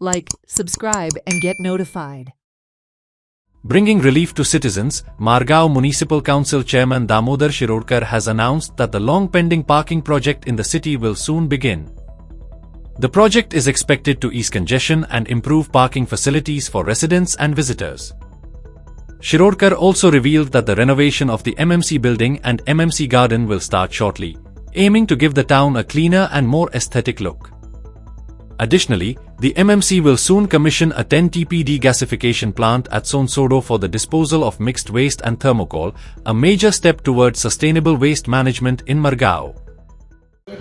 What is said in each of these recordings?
like, subscribe, and get notified. Bringing relief to citizens, Margao Municipal Council Chairman Damodar Shirodkar has announced that the long-pending parking project in the city will soon begin. The project is expected to ease congestion and improve parking facilities for residents and visitors. Shirodkar also revealed that the renovation of the MMC building and MMC garden will start shortly, aiming to give the town a cleaner and more aesthetic look. Additionally, the MMC will soon commission a 10 TPD gasification plant at Sonsodo for the disposal of mixed waste and thermocol, a major step towards sustainable waste management in Margao.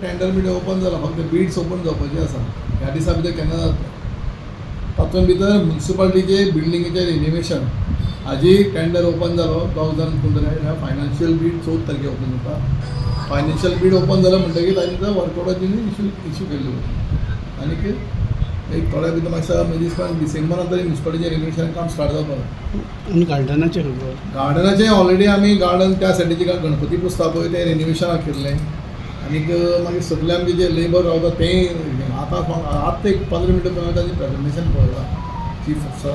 Tender media open जाला फक्त beads open जावपाचे आसा ह्या दिसा भितर केन्ना जाता तातूंत भितर म्युनिसिपालिटीचे बिल्डिंगेचे रिनोवेशन हाजी टेंडर ओपन जालो 2015 फायनान्शियल बीड 14 तारखेक ओपन जाता फायनान्शियल बीड ओपन जालो म्हणटकीर तांणी वर्कआउटाची इश्यू केल्ली आनी एक थोड्या भितर म्हाका डिसेंबरांत तरी म्युनिसिपालिटीचें रिनोवेशन काम स्टार्ट जावपाक आनी गार्डनाचें ऑलरेडी आमी गार्डन त्या सायडीचे गणपती पुजता पळय तें रिनोवेशनाक केल्लें आनीक मागीर सगळे आमचे जे लेबर रावता तें आतां एक 15 मिनटां ताजें प्रेजेंटेशन पळयलां चीफ ऑफिसर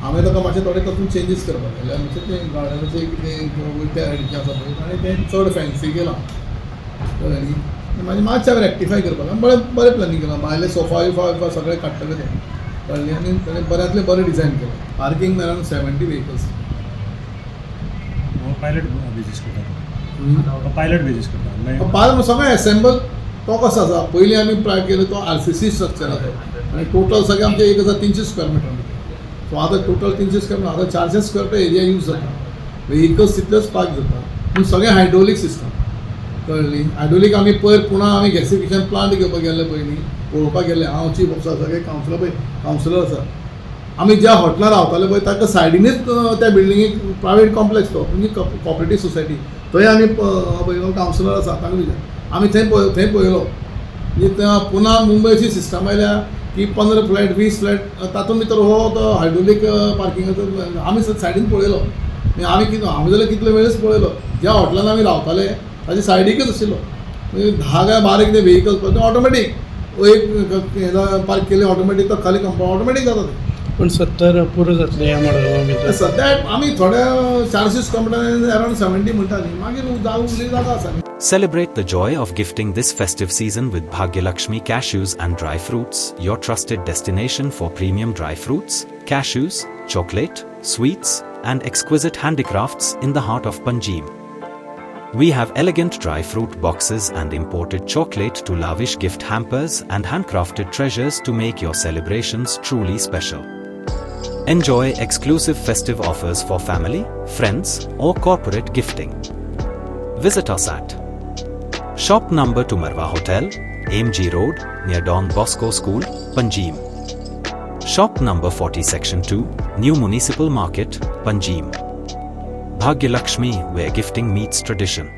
हांवें ताका मातशें थोडे तातूंत चेंजीस करपाक लायले मातशें तें गार्डनाचें कितें वयल्या सायडीचें आसा पळय आनी तें चड फॅन्सी केलां कळ्ळें न्ही मागीर मातशें रेक्टिफाय करपाक बरें प्लॅनिंग केलां भायले सोफा बिफा सगळें काडटलें तें कळ्ळें आनी ताणें बऱ्यांतलें बरें डिजायन केलां parking around 70 vehicles pilot basis करता पार्क सगळें एसेंबल तो कसो आसा पयलीं आमी ट्राय केलो तो RCC स्ट्रक्चर आसा आनी टोटल सगळें आमचें 1300 स्क्वेअर मिटर सो आतां टोटल 300 स्क्वेअर मिटर आतां 400 स्क्वेअर मिटर एरिया यूज जाता व्हेकल्स तितलेच पार्क जाता पूण सगळें हायड्रोलीक सिस्टम कळ्ळी हायड्रोलीक आमी पयर पुणा आमी गॅसिफिकेशन प्लांट घेवपाक गेल्ले पयलीं पळोवपाक गेल्ले हांव चीफ ऑफिसर सगळे कावन्सिलर आसा आमी ज्या हॉटेलार रावताले पळय ताका सायडीनच त्या बिल्डिंगेक प्रायवेट कॉम्प्लेक्स तो म्हणजे कॉपरेटीव सोसायटी थंय आमी कावन्सिलर आसा ताका विचार आमी थंय पळयलो म्हणजे पुना मुंबय अशी सिस्टम आयल्या की 15 फ्लॅट 20 फ्लॅट तातूंत भितर हो तो हायड्रोलीक पार्किंगाचो आमी सायडीन पळयलो आमी कितें हांवें जाल्यार कितले वेळेस पळयलो ज्या हॉटेलान आमी रावताले ताजे सायडीकच आशिल्लो म्हणजे 10 काय 12 कितें व्हेकल्स ऑटोमॅटीक एक पार्क केले ऑटोमॅटीक तो खाली कंपाउंड ऑटोमॅटीक जाता ते पण 70 पुरो जातले ह्या मडगांवा भितर सद्या आमी थोड्या 400 कंपन्यांनी अरावंड 70 म्हणटा न्ही मागीर उरली जागा आसा Celebrate the joy of gifting this festive season with Bhagyalakshmi cashews and dry fruits, your trusted destination for premium dry fruits, cashews, chocolate, sweets, and exquisite handicrafts in the heart of Panjim. We have elegant dry fruit boxes and imported chocolate to lavish gift hampers and handcrafted treasures to make your celebrations truly special. Enjoy exclusive festive offers for family, friends, or corporate gifting. Visit us at Shop number to Marwa Hotel, AMG Road, near Don Bosco School, Panjim. Shop number 40 Section 2, New Municipal Market, Panjim. Bhagyalakshmi, where gifting meets tradition.